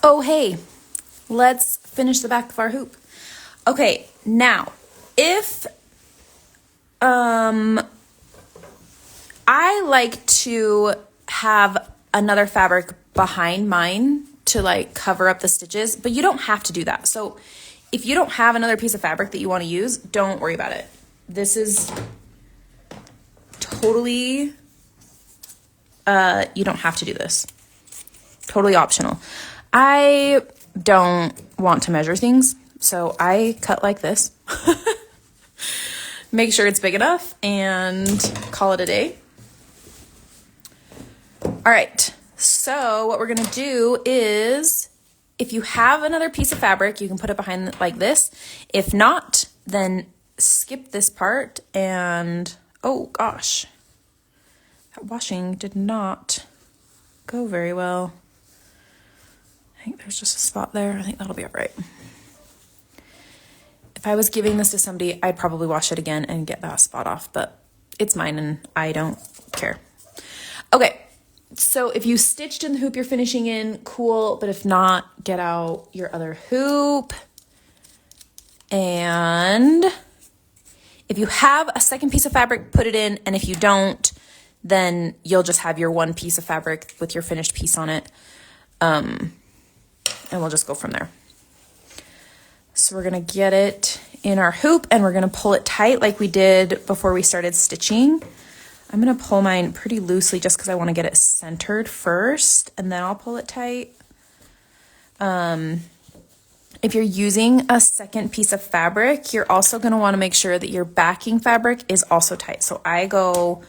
Oh, hey, let's finish the back of our hoop. Okay, now, if, I like to have another fabric behind mine to like cover up the stitches, but you don't have to do that. So if you don't have another piece of fabric that you want to use, don't worry about it. This is totally, you don't have to do this. Totally optional. I don't want to measure things, so I cut like this. Make sure it's big enough and call it a day. All right, so what we're gonna do is, if you have another piece of fabric, you can put it behind like this. If not, then skip this part and, oh gosh, that washing did not go very well. I think there's just a spot there. I think that'll be all right. If I was giving this to somebody, I'd probably wash it again and get that spot off, but it's mine and I don't care. Okay, so if you stitched in the hoop you're finishing in, cool, but if not, get out your other hoop. And if you have a second piece of fabric, put it in, and if you don't, then you'll just have your one piece of fabric with your finished piece on it. And we'll just go from there. So we're gonna get it in our hoop and we're gonna pull it tight like we did before we started stitching. I'm gonna pull mine pretty loosely just because I want to get it centered first, and then I'll pull it tight. If you're using a second piece of fabric, you're also gonna want to make sure that your backing fabric is also tight. So I go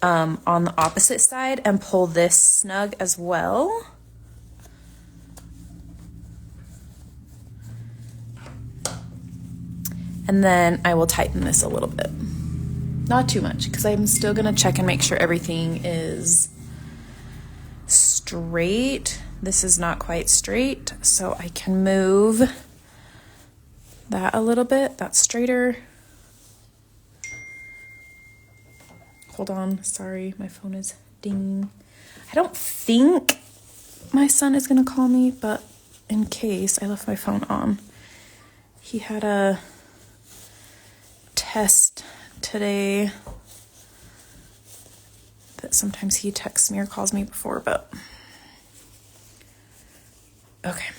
on the opposite side and pull this snug as well. And then I will tighten this a little bit. Not too much, because I'm still gonna check and make sure everything is straight. This is not quite straight, so I can move that a little bit. That's straighter. Hold on, sorry, my phone is dinging. I don't think my son is gonna call me, but in case, I left my phone on. He had a test today that sometimes he texts me or calls me before, but okay.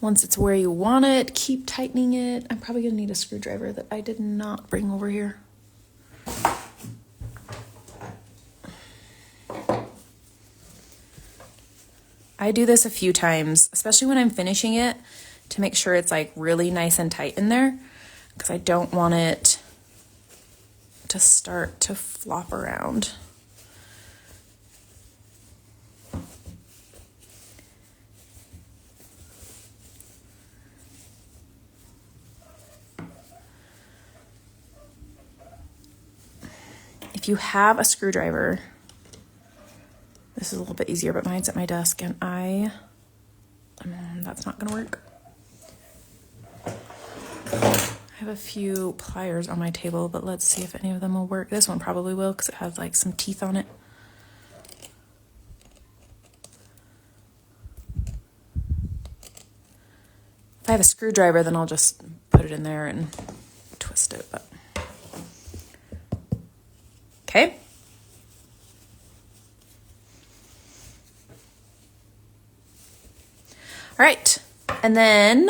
Once it's where you want it, keep tightening it. I'm probably gonna need a screwdriver that I did not bring over here. I do this a few times, especially when I'm finishing it, to make sure it's like really nice and tight in there, because I don't want it to start to flop around. If you have a screwdriver, this is a little bit easier, but mine's at my desk and that's not gonna work. I have a few pliers on my table, but let's see if any of them will work. This one probably will, because it has like some teeth on it. If I have a screwdriver, then I'll just put it in there and twist it, but okay. All right, and then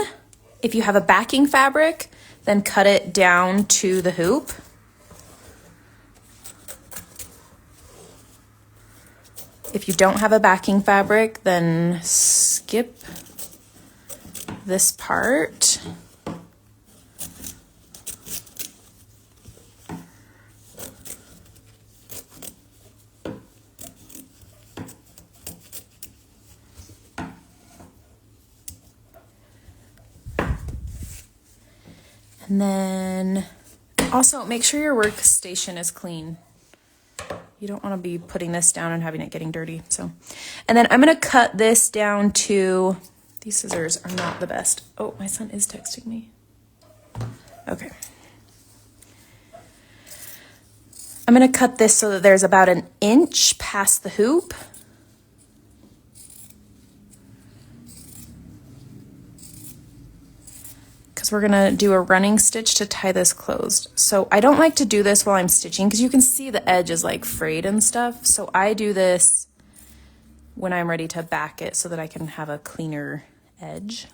if you have a backing fabric, then cut it down to the hoop. If you don't have a backing fabric, then skip this part. And then also make sure your workstation is clean. You don't want to be putting this down and having it getting dirty. So, and then I'm going to cut this down to, these scissors are not the best. Oh, my son is texting me. Okay. I'm going to cut this so that there's about an inch past the hoop. So we're gonna do a running stitch to tie this closed. So I don't like to do this while I'm stitching because you can see the edge is like frayed and stuff. So I do this when I'm ready to back it so that I can have a cleaner edge.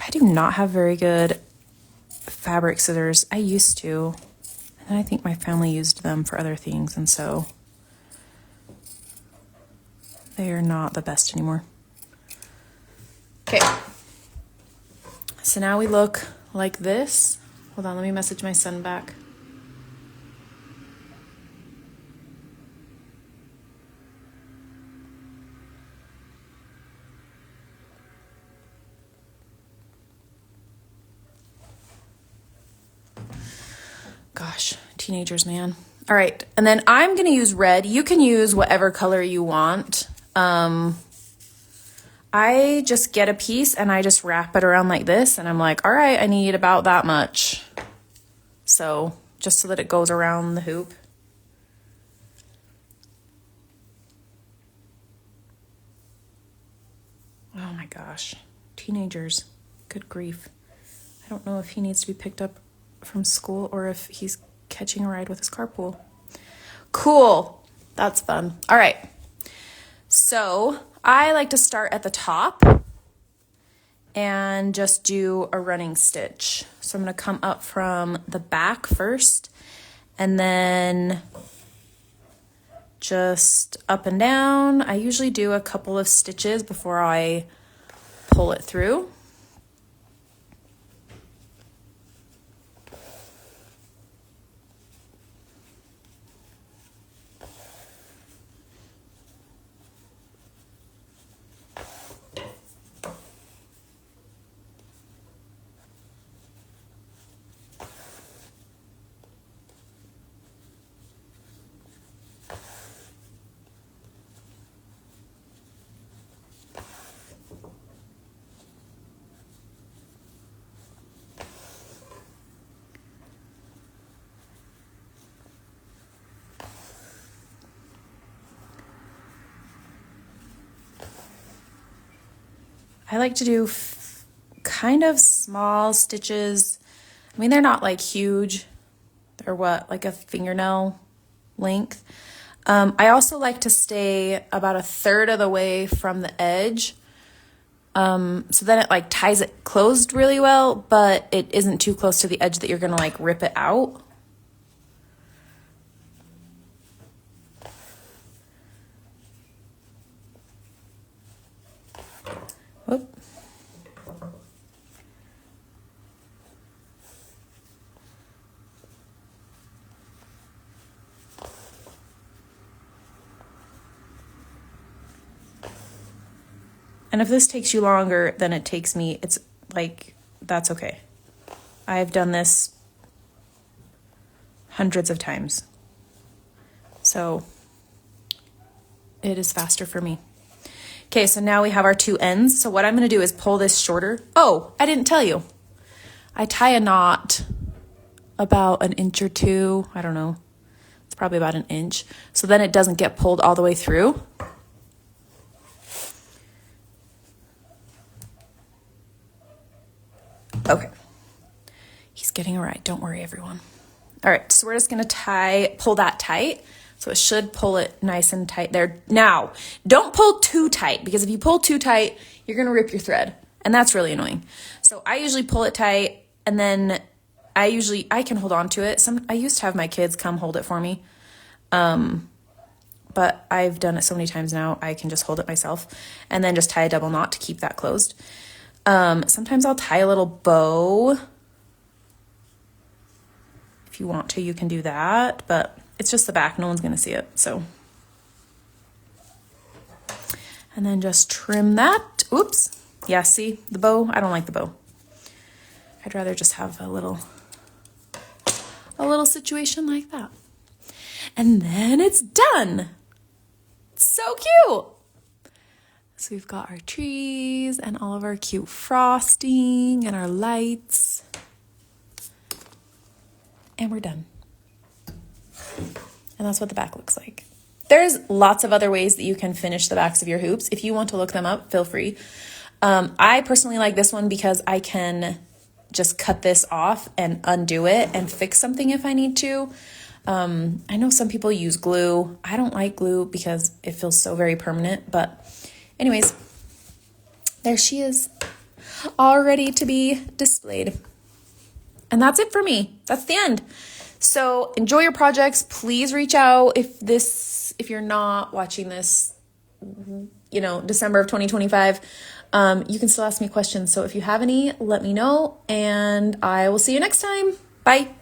I do not have very good fabric scissors. I used to, and I think my family used them for other things, and so they are not the best anymore. Okay, so now we look like this. Hold on, let me message my son back. Gosh, teenagers, man. All right, and then I'm gonna use red. You can use whatever color you want. I just get a piece and I just wrap it around like this, and I'm like, all right, I need about that much. So just so that it goes around the hoop. Oh my gosh, teenagers, good grief. I don't know if he needs to be picked up from school or if he's catching a ride with his carpool. Cool, that's fun. All right, so I like to start at the top and just do a running stitch. So I'm gonna come up from the back first and then just up and down. I usually do a couple of stitches before I pull it through. I like to do kind of small stitches. I mean, they're not like huge. They're what, like a fingernail length. I also like to stay about 1/3 of the way from the edge. So then it like ties it closed really well, but it isn't too close to the edge that you're gonna like rip it out. Whoop. And if this takes you longer than it takes me, it's like, that's okay. I've done this hundreds of times. So it is faster for me. Okay, so now we have our two ends. So what I'm gonna do is pull this shorter. Oh, I didn't tell you. I tie a knot about 1 inch or 2. I don't know. It's probably about 1 inch. So then it doesn't get pulled all the way through. Okay. He's getting a ride. Don't worry, everyone. All right, so we're just gonna pull that tight. So it should pull it nice and tight there. Now, don't pull too tight, because if you pull too tight, you're gonna rip your thread, and that's really annoying. So I usually pull it tight, and then I can hold on to it. I used to have my kids come hold it for me, but I've done it so many times now, I can just hold it myself, and then just tie a double knot to keep that closed. Sometimes I'll tie a little bow. If you want to, you can do that, but it's just the back. No one's going to see it, so. And then just trim that. Oops. Yeah, see the bow? I don't like the bow. I'd rather just have a little situation like that. And then it's done. It's so cute. So we've got our trees and all of our cute frosting and our lights. And we're done. And that's what the back looks like. There's lots of other ways that you can finish the backs of your hoops. If you want to look them up, feel free. I personally like this one because I can just cut this off and undo it and fix something if I need to. I know some people use glue. I don't like glue because it feels so very permanent. But anyways, there she is, all ready to be displayed. And that's it for me. That's the end. So enjoy your projects. Please reach out if you're not watching this, December of 2025. You can still ask me questions. So if you have any, let me know, and I will see you next time. Bye.